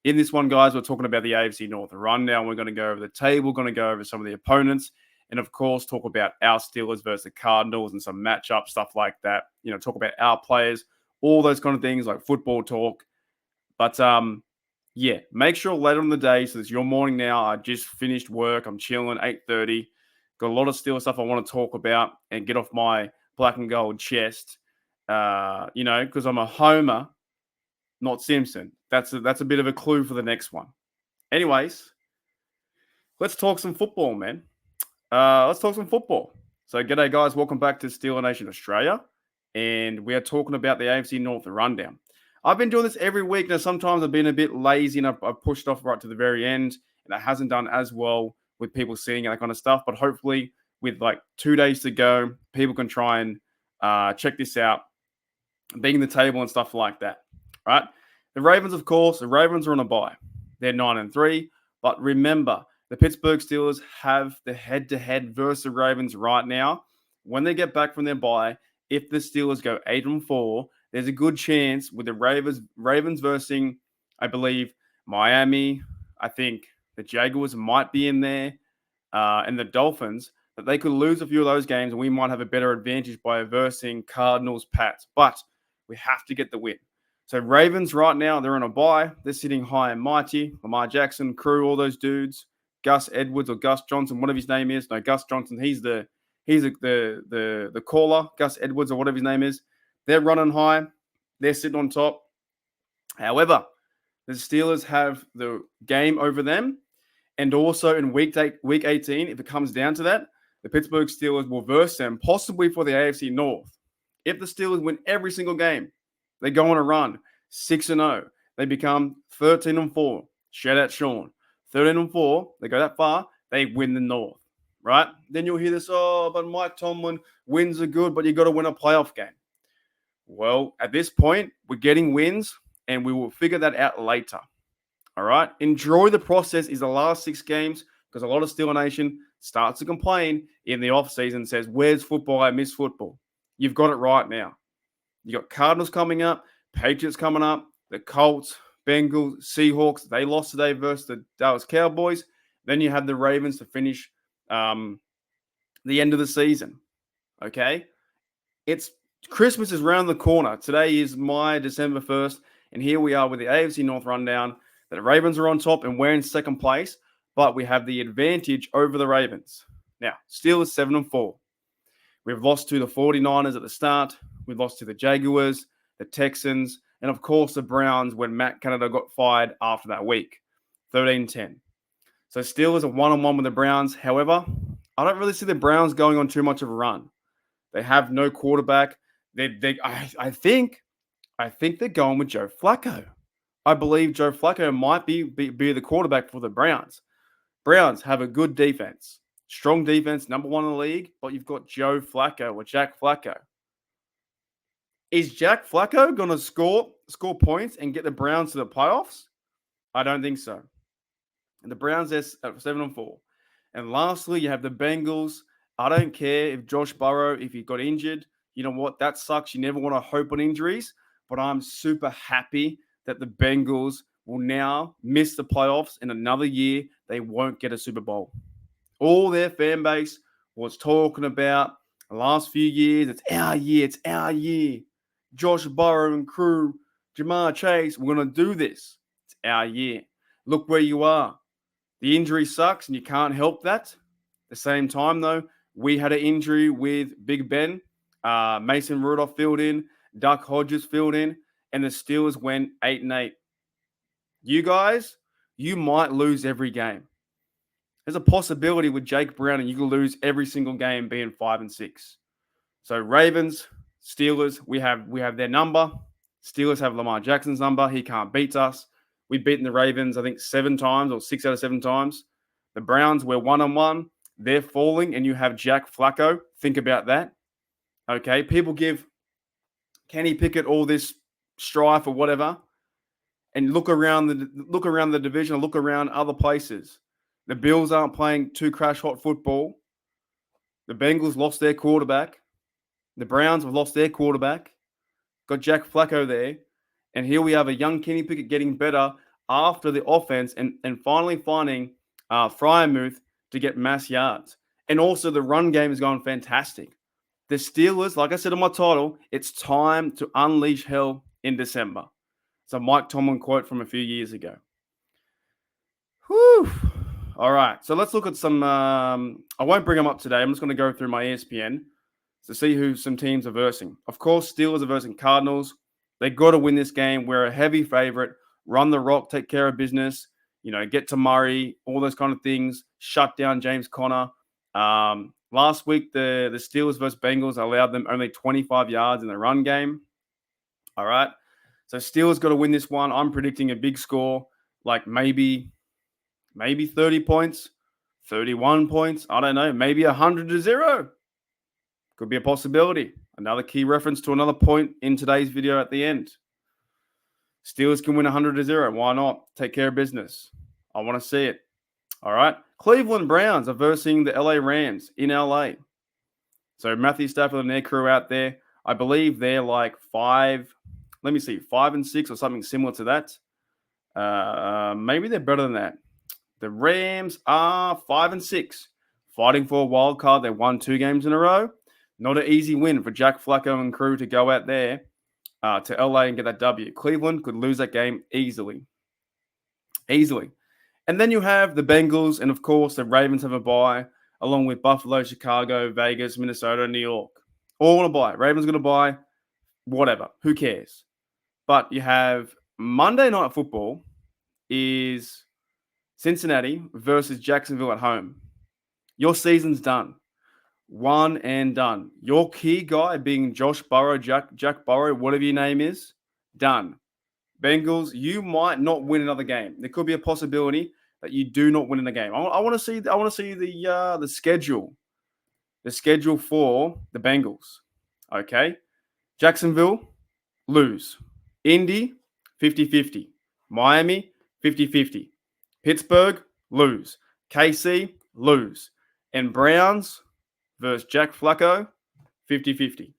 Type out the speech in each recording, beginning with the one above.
In this one, guys, we're talking about the AFC North rundown. We're going to go over the table, going to go over some of the opponents, and of course, talk about our Steelers versus the Cardinals and some matchup stuff like that. Talk about our players, all those kind of things like football talk. But yeah, make sure later in the day, so it's your morning now. I just finished work. I'm chilling, 8:30. Got a lot of Steelers stuff I want to talk about and get off my black and gold chest. Because I'm a homer, not Simpson. That's a bit of a clue for the next one. Anyways, let's talk some football, man. Let's talk some football. So, g'day, guys. Welcome back to Steeler Nation Australia. And we are talking about the AFC North rundown. I've been doing this every week. Now, sometimes I've been a bit lazy and I've pushed off right to the very end. And it hasn't done as well with people seeing that kind of stuff. But hopefully, with like 2 days to go, people can try and check this out, being the table and stuff like that. Right? The Ravens, of course, the Ravens are on a bye. They're 9-3. But remember, the Pittsburgh Steelers have the head-to-head versus the Ravens right now. When they get back from their bye, if the Steelers go 8-4, there's a good chance with the Ravens versus, I believe, Miami. I think the Jaguars might be in there, and the Dolphins, that they could lose a few of those games, and we might have a better advantage by versing Cardinals, Pats. But we have to get the win. So Ravens right now, they're on a bye. They're sitting high and mighty. Lamar Jackson, crew, all those dudes. Gus Edwards or Gus Johnson, whatever his name is. No, Gus Johnson. He's the caller. Gus Edwards or whatever his name is. They're running high. They're sitting on top. However, the Steelers have the game over them, and also in week 18, if it comes down to that, the Pittsburgh Steelers will verse them, possibly for the AFC North. If the Steelers win every single game, they go on a run, 6-0. They become 13-4. Shout out Sean. 13-4. They go that far. They win the North, right? Then you'll hear this, but Mike Tomlin, wins are good, but you got to win a playoff game. Well, at this point, we're getting wins, and we will figure that out later. All right? Enjoy the process is the last 6 games, because a lot of Steeler Nation starts to complain in the offseason and says, where's football? I miss football. You've got it right now. You got Cardinals coming up, Patriots coming up, the Colts, Bengals, Seahawks. They lost today versus the Dallas Cowboys. Then you have the Ravens to finish the end of the season. Okay? Christmas is around the corner. Today is December 1st, and here we are with the AFC North rundown. The Ravens are on top, and we're in second place, but we have the advantage over the Ravens. Now, Steelers 7-4. We've lost to the 49ers at the start. We lost to the Jaguars, the Texans, and of course the Browns when Matt Canada got fired after that week, 13-10. So Steelers are 1-1 with the Browns. However, I don't really see the Browns going on too much of a run. They have no quarterback. I think they're going with Joe Flacco. I believe Joe Flacco might be the quarterback for the Browns. Browns have a good defense. Strong defense, number 1 in the league, but you've got Joe Flacco or Jack Flacco. Is Jack Flacco going to score points and get the Browns to the playoffs? I don't think so. And the Browns are at 7-4. And lastly, you have the Bengals. I don't care if Josh Burrow, if he got injured. You know what? That sucks. You never want to hope on injuries. But I'm super happy that the Bengals will now miss the playoffs in another year. They won't get a Super Bowl. All their fan base was talking about the last few years. It's our year. It's our year. Josh Burrow and crew, Jamar Chase, we're going to do this. It's our year. Look where you are. The injury sucks and you can't help that. At the same time, though, we had an injury with Big Ben. Mason Rudolph filled in. Duck Hodges filled in. And the Steelers went 8-8. You guys, you might lose every game. There's a possibility with Jake Brown and you can lose every single game being 5-6. So Ravens, Steelers, we have their number. Steelers have Lamar Jackson's number. He can't beat us. We've beaten the Ravens, I think, 7 times or 6 out of 7 times. The Browns, we're 1-1. They're falling, and you have Jack Flacco. Think about that. Okay, people give Kenny Pickett all this strife or whatever, and look around the division, look around other places. The Bills aren't playing too crash hot football. The Bengals lost their quarterback. The Browns have lost their quarterback. Got Jack Flacco there. And here we have a young Kenny Pickett getting better after the offense and finally finding Fryermuth to get mass yards. And also the run game is going fantastic. The Steelers, like I said in my title, it's time to unleash hell in December. It's a Mike Tomlin quote from a few years ago. Whew. All right, so let's look at some. I won't bring them up today. I'm just going to go through my ESPN to see who some teams are versing. Of course, Steelers are versing Cardinals. They got to win this game. We're a heavy favorite. Run the rock, take care of business. Get to Murray, all those kind of things. Shut down James Conner. Last week, the Steelers versus Bengals allowed them only 25 yards in the run game. All right, so Steelers got to win this one. I'm predicting a big score, like maybe 30 points, 31 points. I don't know, maybe 100-0. Could be a possibility. Another key reference to another point in today's video at the end. Steelers can win 100-0. Why not? Take care of business. I want to see it. All right. Cleveland Browns are versing the LA Rams in LA. So Matthew Stafford and their crew out there, I believe they're like 5-6 or something similar to that. Maybe they're better than that. The Rams are 5-6, fighting for a wild card. They won 2 games in a row. Not an easy win for Jack Flacco and crew to go out there to LA and get that W. Cleveland could lose that game easily. And then you have the Bengals, and of course the Ravens have a bye, along with Buffalo, Chicago, Vegas, Minnesota, New York. All on a bye. Ravens going to bye. Whatever. Who cares? But you have Monday Night Football is Cincinnati versus Jacksonville at home. Your season's done. One and done. Your key guy being Josh Burrow, Jack Burrow, whatever your name is, done. Bengals, you might not win another game. There could be a possibility that you do not win in the game. I want to see the schedule. The schedule for the Bengals. Okay. Jacksonville, lose. Indy, 50-50. Miami, 50-50. Pittsburgh, lose. KC, lose. And Browns versus Jack Flacco, 50-50.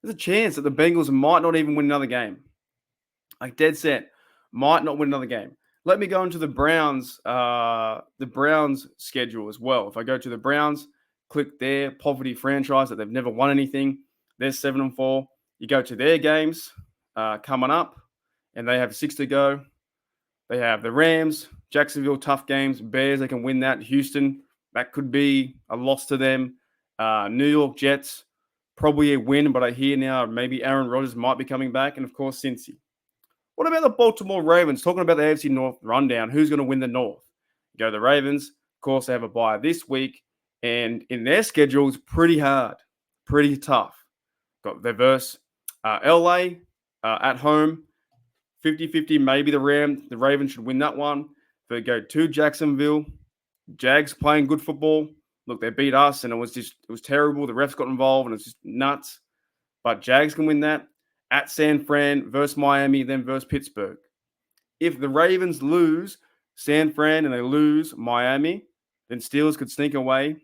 There's a chance that the Bengals might not even win another game. Like dead set, might not win another game. Let me go into the Browns schedule as well. If I go to the Browns, click their poverty franchise that they've never won anything. They're 7-4. You go to their games coming up, and they have 6 to go. They have the Rams, Jacksonville, tough games. Bears, they can win that. Houston, that could be a loss to them. New York Jets, probably a win, but I hear now maybe Aaron Rodgers might be coming back. And, of course, Cincy. What about the Baltimore Ravens? Talking about the AFC North rundown, who's going to win the North? You go to the Ravens. Of course, they have a bye this week. And in their schedule, it's pretty hard, pretty tough. Got their verse LA at home, 50-50. Maybe the Ravens should win that one. If they go to Jacksonville, Jags playing good football. Look, they beat us, and it was terrible. The refs got involved, and it's just nuts. But Jags can win that. At San Fran versus Miami, then versus Pittsburgh. If the Ravens lose San Fran and they lose Miami, then Steelers could sneak away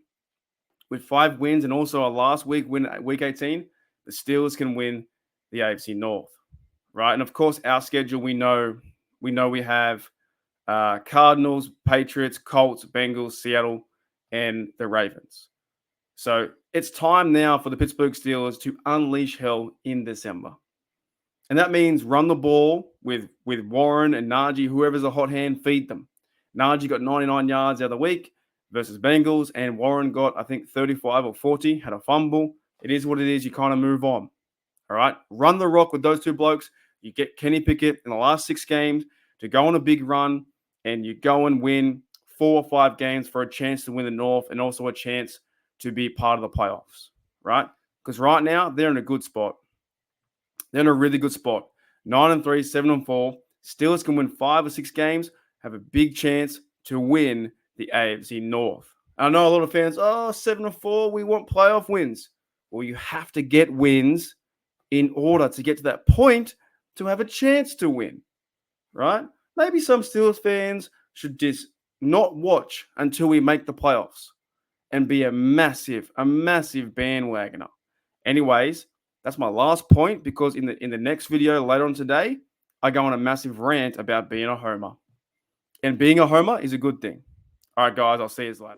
with 5 wins and also a last week win at Week 18. The Steelers can win the AFC North, right? And of course, our schedule we know we have Cardinals, Patriots, Colts, Bengals, Seattle, and the Ravens. So it's time now for the Pittsburgh Steelers to unleash hell in December. And that means run the ball with Warren and Najee, whoever's a hot hand, feed them. Najee got 99 yards the other week versus Bengals, and Warren got, I think, 35 or 40, had a fumble. It is what it is. You kind of move on. All right? Run the rock with those 2 blokes. You get Kenny Pickett in the last 6 games to go on a big run, and you go and win 4 or 5 games for a chance to win the North and also a chance to be part of the playoffs, right? Because right now, they're in a good spot. They're in a really good spot. 9-3, 7-4. Steelers can win 5 or 6 games, have a big chance to win the AFC North. I know a lot of fans, 7-4, we want playoff wins. Well, you have to get wins in order to get to that point to have a chance to win, right? Maybe some Steelers fans should just not watch until we make the playoffs and be a massive bandwagoner. Anyways, that's my last point because in the next video later on today, I go on a massive rant about being a homer. And being a homer is a good thing. All right, guys, I'll see you later.